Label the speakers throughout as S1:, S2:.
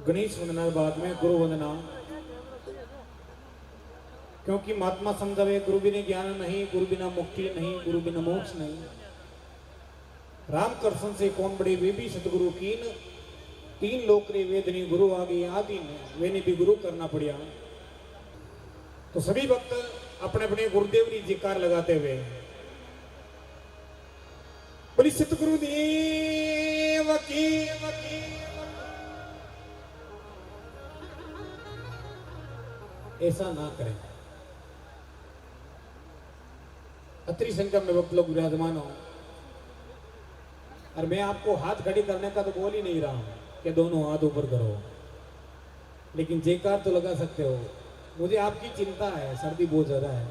S1: गणेश वंदना बाद में गुरु वंदना, क्योंकि महात्मा समझावे गुरु बिना ज्ञान नहीं, गुरु बिना मुक्ति नहीं, गुरु बिना मोक्ष नहीं। राम कृष्ण से कौन बड़े वे भी सतगुरु कीन, तीन लोक रे वेदनी गुरु आगे आदि ने वे भी गुरु करना पड़ा। तो सभी भक्त अपने अपने गुरुदेव की जयकार लगाते हुए बोली सतगुरुदेव की। ऐसा ना करें। अति संख्या में भक्त लोग विराजमान हो और मैं आपको हाथ खड़ी करने का तो बोल ही नहीं रहा हूं कि दोनों हाथ ऊपर करो, लेकिन जयकार तो लगा सकते हो। मुझे आपकी चिंता है, सर्दी बहुत ज्यादा है,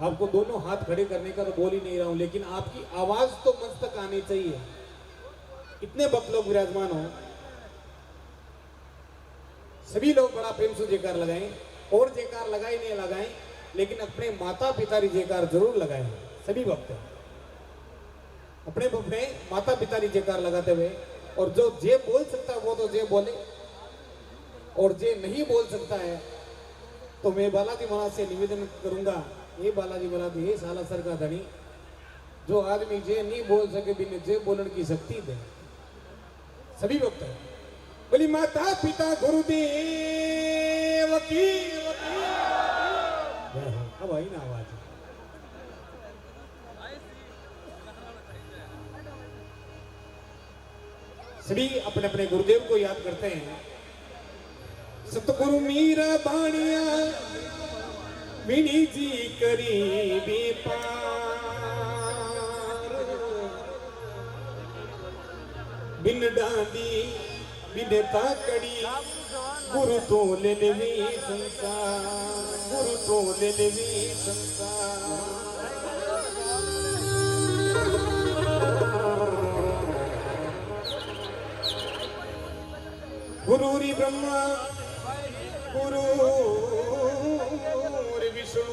S1: आपको दोनों हाथ खड़े करने का तो बोल ही नहीं रहा हूं, लेकिन आपकी आवाज तो मंच तक आनी चाहिए। इतने भक्त लोग विराजमान हो, सभी लोग बड़ा प्रेम से जयकार लगाएं, और जयकार लगाए नहीं लगाएं, लेकिन अपने माता पिता की जयकार जरूर लगाएं। सभी भक्त अपने अपने माता पिता की जयकार लगाते हुए, और जो जे बोल सकता है वो तो जे बोले, और जे नहीं बोल सकता है तो मैं बालाजी महाराज से निवेदन करूंगा, ये बालाजी महाराज ये सालासर का धनी, जो आदमी जे नहीं बोल सके बिना जे बोलने की शक्ति दे। सभी भक्त बोली माता पिता गुरुदेव की। अब आई ना आवाज। सभी अपने अपने गुरुदेव को याद करते हैं। सतगुरु मीरा बाणिया विनी जी करी पार, बिन डांडी बिन ताकड़ी गुरु तो ले लेवी संसार, गुरु तो ले लेवी संसार। गुरुरी ब्रह्मा गुरुरी विष्णु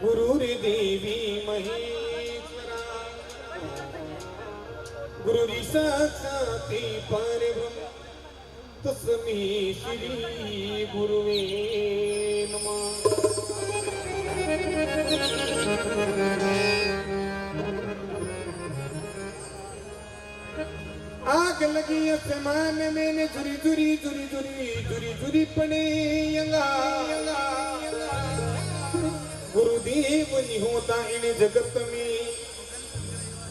S1: गुरुरी देवी महेश्वरा, गुरुरी साक्षात् परब्रह्म तस्मै श्री गुरुवे नमः। आग लगी आसमान में झुरी झुरी झुरी झुरी झुरी झुरी पड़े गुरुदेव नहीं होता इन जगत में,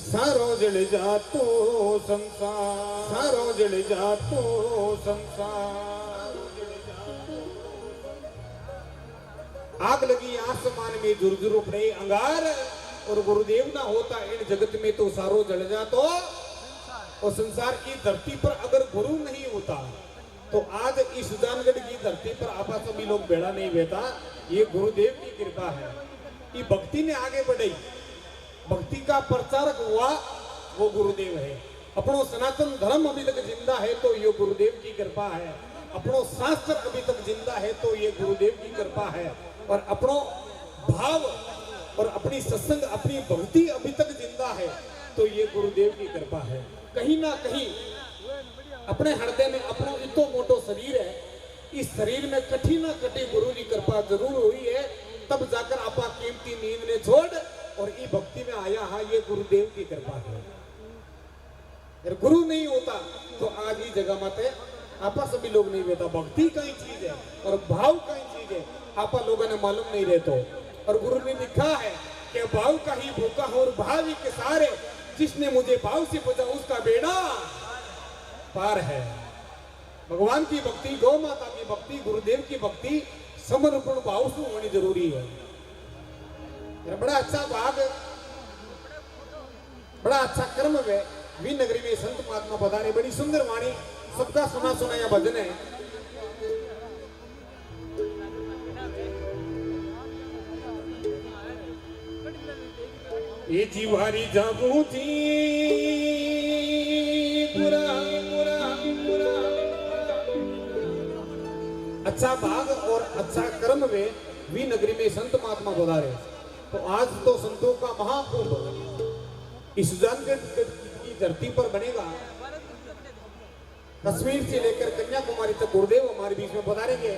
S1: सारो जल जातो संसार, सारो जल जातो संसार। आग लगी आसमान में झुरझुर पड़े अंगार, और गुरुदेव ना होता इन जगत में तो सारो जल जातो। और संसार की धरती पर अगर गुरु नहीं होता तो आज इस सुजानगढ़ की धरती पर आपा सभी लोग बेड़ा नहीं बेता। ये गुरुदेव की कृपा है। ये भक्ति ने आगे बढ़ी, भक्ति का प्रचारक हुआ वो गुरुदेव है। अपनो सनातन धर्म अभी तक जिंदा है तो ये गुरुदेव की कृपा है। अपनो शास्त्र अभी तक जिंदा है तो ये गुरुदेव की कृपा है। और अपनो भाव और अपनी सत्संग अपनी भक्ति अभी तक जिंदा है तो ये गुरुदेव की कृपा है। कहीं ना कहीं अपने हृदय में अपनो इतो मोटो शरीर है, इस शरीर में कठी ना कठी गुरु की कृपा जरूर हुई है, तब जाकर आपा कीमती नींद ने छोड़ और ये भक्ति में आया। हाँ, ये गुरुदेव की कृपा है। अगर गुरु नहीं होता तो आज ही जगह मत है आपा सभी लोग नहीं रहता। भक्ति का ही चीज है और भाव का ही चीज है, आपा लोगों ने मालूम नहीं रहते। और गुरु ने लिखा है कि भाव का ही भूखा हो और भाव ही के सारे, जिसने मुझे भाव से पूछा उसका बेड़ा पार है। भगवान की भक्ति, गौ माता की भक्ति, गुरुदेव की भक्ति समर्पण भाव से होनी जरूरी है। बड़ा अच्छा भाग, बड़ा अच्छा कर्म है। वी नगरी में संत महात्मा पधारे, बड़ी सुंदर वाणी, सबका सुना सुना यह भजन है। ये जीवारी जाबू थी पूरा पूरा पूरा। अच्छा भाग और अच्छा कर्म में वी नगरी में संत महात्मा पधारे। तो आज तो संतों का महाकुंभ इस सुजानगढ़ की धरती पर बनेगा। कश्मीर से लेकर कन्याकुमारी तक गुरुदेव हमारे बीच में पधारेंगे।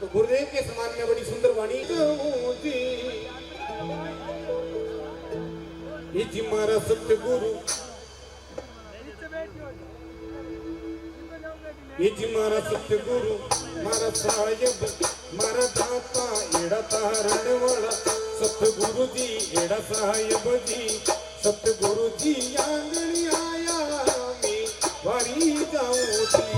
S1: तो गुरुदेव के समान में बड़ी सुंदर वाणी ये जी मारा सतगुरु, ये जी मारा सतगुरु, मारा साहिब, मारा दाता एड़ा तारण वाला सतगुरु जी, एड़ा साहिब जी, सतगुरु जी आंगणी आया मैं वारी जाऊं जी।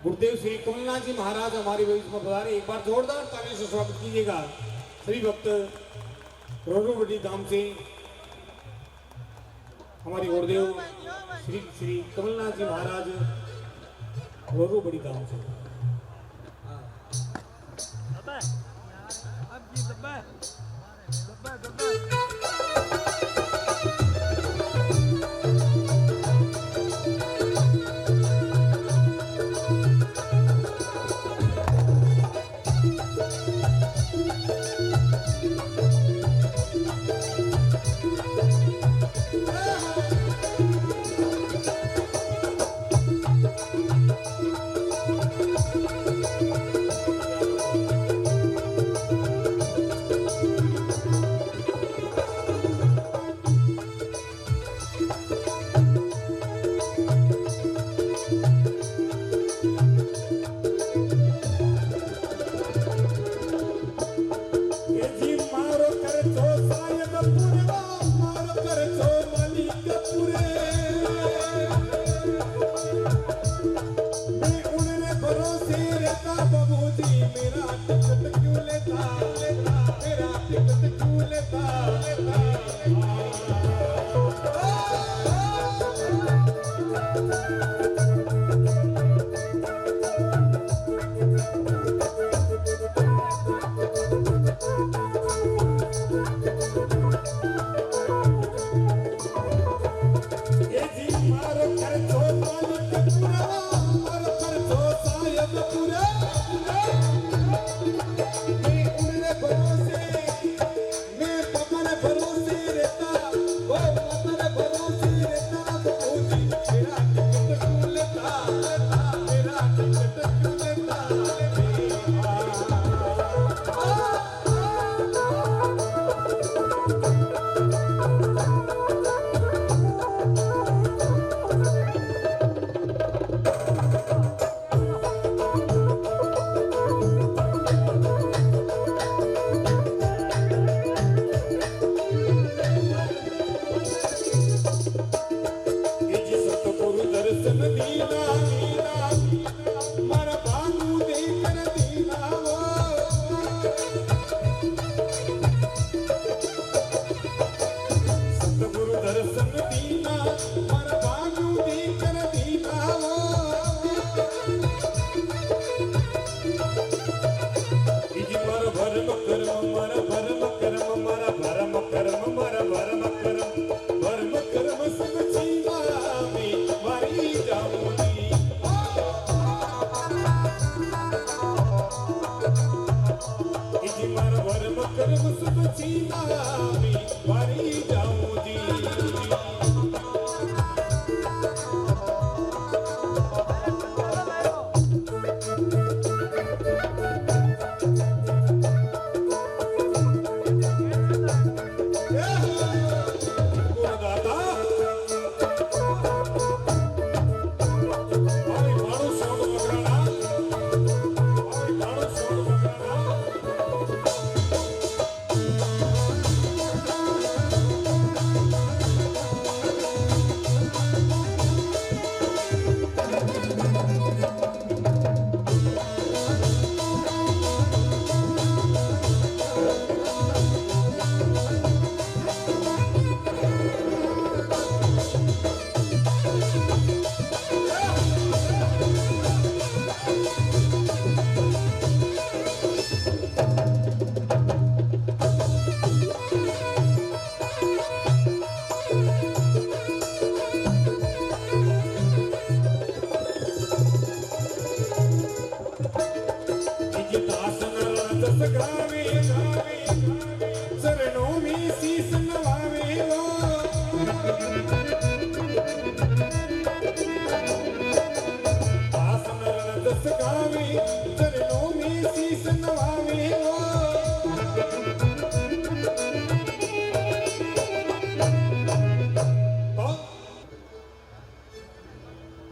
S1: गुरुदेव श्री कमलनाथ जी महाराज हमारे बीच में पधारे। एक बार जोरदार तालियों से स्वागत कीजिएगा श्री भक्त रोडोबड़ी धाम से हमारे गुरुदेव श्री श्री कमलनाथ जी महाराज रोडोबड़ी धाम से।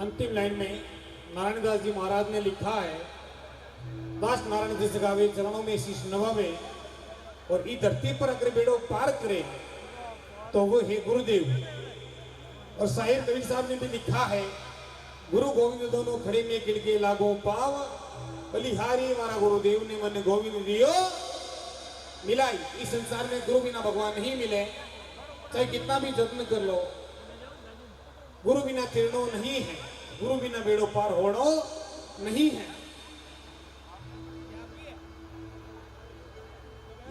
S1: अंतिम लाइन में नारायण दास जी महाराज ने लिखा है, दास नारायण जस गावे चरणों में शीश नवावे, और ई धरती पर अगर बेड़ो पार करे तो वो है गुरुदेव। और साहिर कबीर साहब ने भी लिखा है, गुरु गोविंद दोनों खड़े में किड़के लागो पाव, बलिहारी हमारा गुरुदेव ने मन गोविंद दियो मिलाई। इस संसार में गुरु बिना भगवान नहीं मिले, चाहे कितना भी जत्न कर लो, गुरु बिना किरणों नहीं है, गुरु बिना बेड़ो पार होड़ो नहीं है।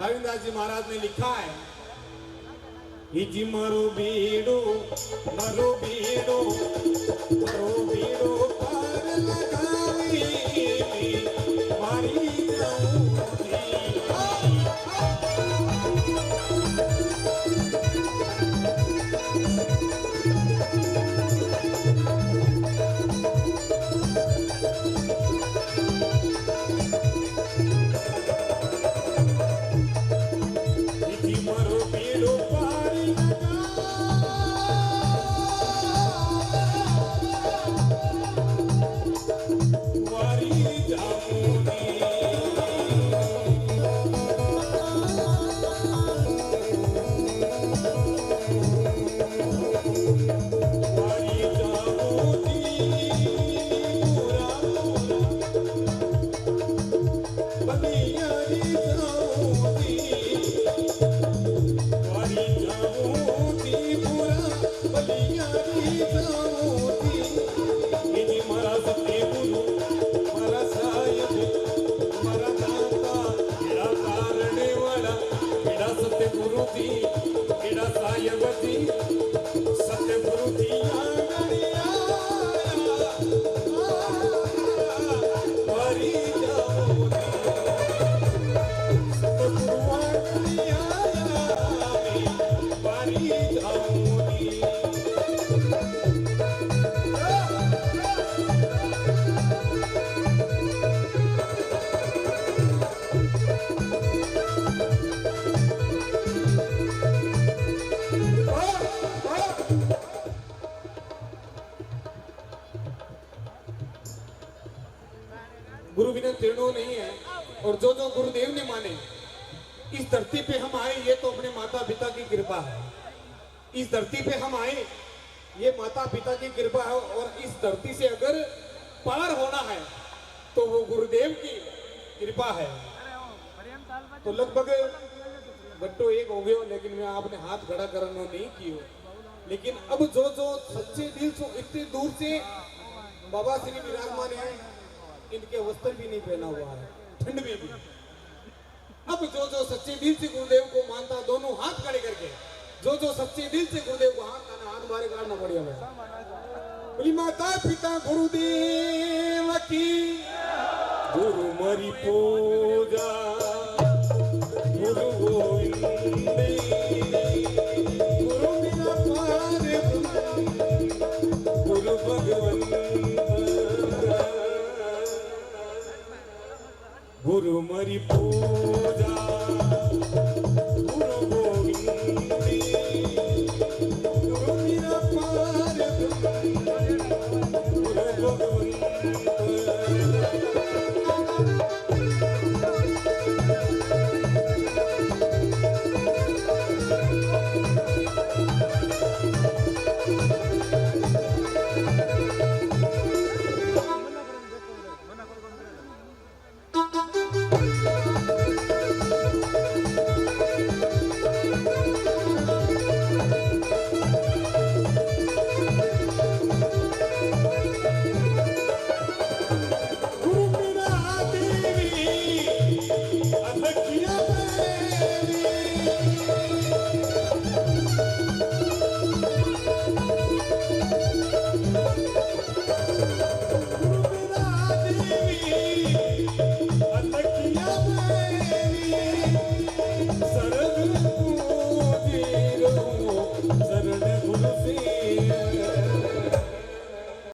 S1: रविदास जी महाराज ने लिखा है जी मारो बीड़ो पार लगावी मारी गुरु बिना तीर्णो नहीं है। और जो जो गुरुदेव ने माने इस धरती पे हम आए ये तो अपने माता पिता की कृपा है। इस धरती पे हम आए ये माता पिता की कृपा है। और इस धरती से अगर पार होना है तो वो गुरुदेव की कृपा है। तो लगभग घंटो एक हो गयो लेकिन मैं आपने हाथ खड़ा करना नहीं कियो। लेकिन अब जो जो सच्चे दिल से इतने दूर से बाबा श्री विराजमान है इनके वस्त्र भी नहीं पहना हुआ है ठंड में भी। अब जो जो सच्चे दिल से गुरुदेव को मानता दोनों हाथ खड़े करके जो जो सच्चे दिल से गुरुदेव को हाथ मारे करना बढ़िया है। बोली माता पिता गुरुदेव की गुरु मरी पूजा गुरु गोविंद गुरु बिना पार गुरु भगवंत गुरु मरी पूजा